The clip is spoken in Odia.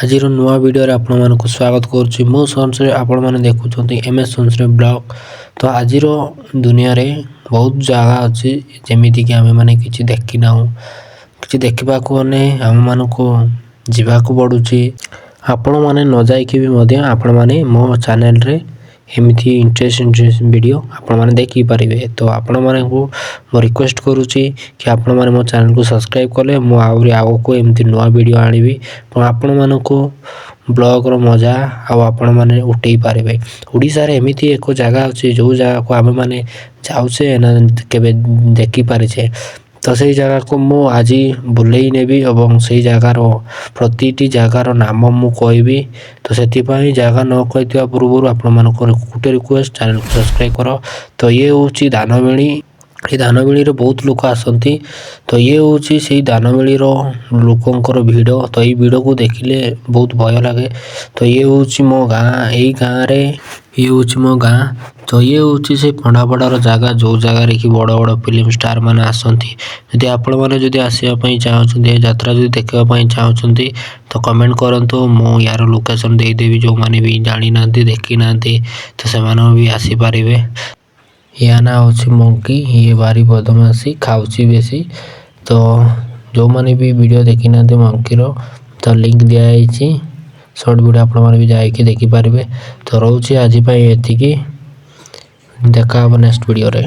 ଆଜିର ନୂଆ ଭିଡ଼ିଓରେ ଆପଣମାନଙ୍କୁ ସ୍ୱାଗତ କରୁଛି। ମୋ ସନ୍ସରେ ଆପଣମାନେ ଦେଖୁଛନ୍ତି MS ସନ୍ସରେ ବ୍ଲଗ୍। ତ ଆଜିର ଦୁନିଆରେ ବହୁତ ଜାଗା ଅଛି ଯେମିତିକି ଆମେମାନେ କିଛି ଦେଖିନାହୁଁ, କିଛି ଦେଖିବାକୁ ହେଲେ ଆମମାନଙ୍କୁ ଯିବାକୁ ପଡ଼ୁଛି। ଆପଣମାନେ ନ ଯାଇକି ବି ମଧ୍ୟ ଆପଣମାନେ ମୋ ଚ୍ୟାନେଲରେ ଏମିତି ଇଣ୍ଟରେଷ୍ଟିଂ ଭିଡ଼ିଓ ଆପଣମାନେ ଦେଖିପାରିବେ। ତ ଆପଣମାନଙ୍କୁ ମୁଁ ରିକ୍ୱେଷ୍ଟ କରୁଛି କି ଆପଣମାନେ ମୋ ଚ୍ୟାନେଲକୁ ସବସ୍କ୍ରାଇବ୍ କଲେ ମୁଁ ଆହୁରି ଆଗକୁ ଏମିତି ନୂଆ ଭିଡ଼ିଓ ଆଣିବି ଏବଂ ଆପଣମାନଙ୍କୁ ବ୍ଲଗ୍ର ମଜା ଆଉ ଆପଣମାନେ ଉଠେଇ ପାରିବେ। ଓଡ଼ିଶାରେ ଏମିତି ଏକ ଜାଗା ଅଛି ଯେଉଁ ଜାଗାକୁ ଆମେମାନେ ଯାଉଛେ ନା କେବେ ଦେଖିପାରିଛେ। ତ ସେଇ ଜାଗାକୁ ମୁଁ ଆଜି ବୁଲେଇ ନେବି ଏବଂ ସେଇ ଜାଗାର ପ୍ରତିଟି ଜାଗାର ନାମ ମୁଁ କହିବି। ତ ସେଥିପାଇଁ ଜାଗା ନ କହିଥିବା ପୂର୍ବରୁ ଆପଣମାନଙ୍କର ଗୋଟେ ରିକ୍ୱେଷ୍ଟ, ଚ୍ୟାନେଲକୁ ସବସ୍କ୍ରାଇବ୍ କର। ତ ଇଏ ହେଉଛି ଦାନବେଣୀ। ଏ ଦାନବେଣୀରେ ବହୁତ ଲୋକ ଆସନ୍ତି। ତ ଇଏ ହେଉଛି ସେଇ ଦାନବେଣୀର ଲୋକଙ୍କର ଭିଡ଼। ତ ଏଇ ଭିଡ଼କୁ ଦେଖିଲେ ବହୁତ ଭୟ ଲାଗେ। ତ ଇଏ ହେଉଛି ମୋ ଗାଁ। ଏଇ ଗାଁରେ ଇଏ ହେଉଛି ମୋ ଗାଁ। ତ ଇଏ ହେଉଛି ସେ ପଣ୍ଡାପଡ଼ାର ଜାଗା ଯେଉଁ ଜାଗାରେ କି ବଡ଼ ବଡ଼ ଫିଲ୍ମ ଷ୍ଟାର ମାନେ ଆସନ୍ତି। ଯଦି ଆପଣମାନେ ଯଦି ଆସିବା ପାଇଁ ଚାହୁଁଛନ୍ତି, ଏ ଯାତ୍ରା ଯଦି ଦେଖିବା ପାଇଁ ଚାହୁଁଛନ୍ତି ତ କମେଣ୍ଟ କରନ୍ତୁ। ମୁଁ ୟାର ଲୋକେସନ୍ ଦେଇଦେବି। ଯେଉଁମାନେ ବି ଜାଣିନାହାନ୍ତି, ଦେଖିନାହାନ୍ତି ତ ସେମାନେ ବି ଆସିପାରିବେ। ୟା ନାଁ ହେଉଛି ମଙ୍କି। ଇଏ ଭାରି ବଦମାସି, ଖାଉଛି ବେଶୀ। ତ ଯେଉଁମାନେ ବି ଭିଡ଼ିଓ ଦେଖିନାହାନ୍ତି ମଙ୍କିର ତ ଲିଙ୍କ୍ ଦିଆଯାଇଛି। ସର୍ଟ ଭିଡ଼ିଓ ଆପଣମାନେ ବି ଯାଇକି ଦେଖିପାରିବେ। ତ ରହୁଛି ଆଜି ପାଇଁ ଏତିକି। ଦେଖା ହେବ ନେକ୍ସଟ ଭିଡ଼ିଓରେ।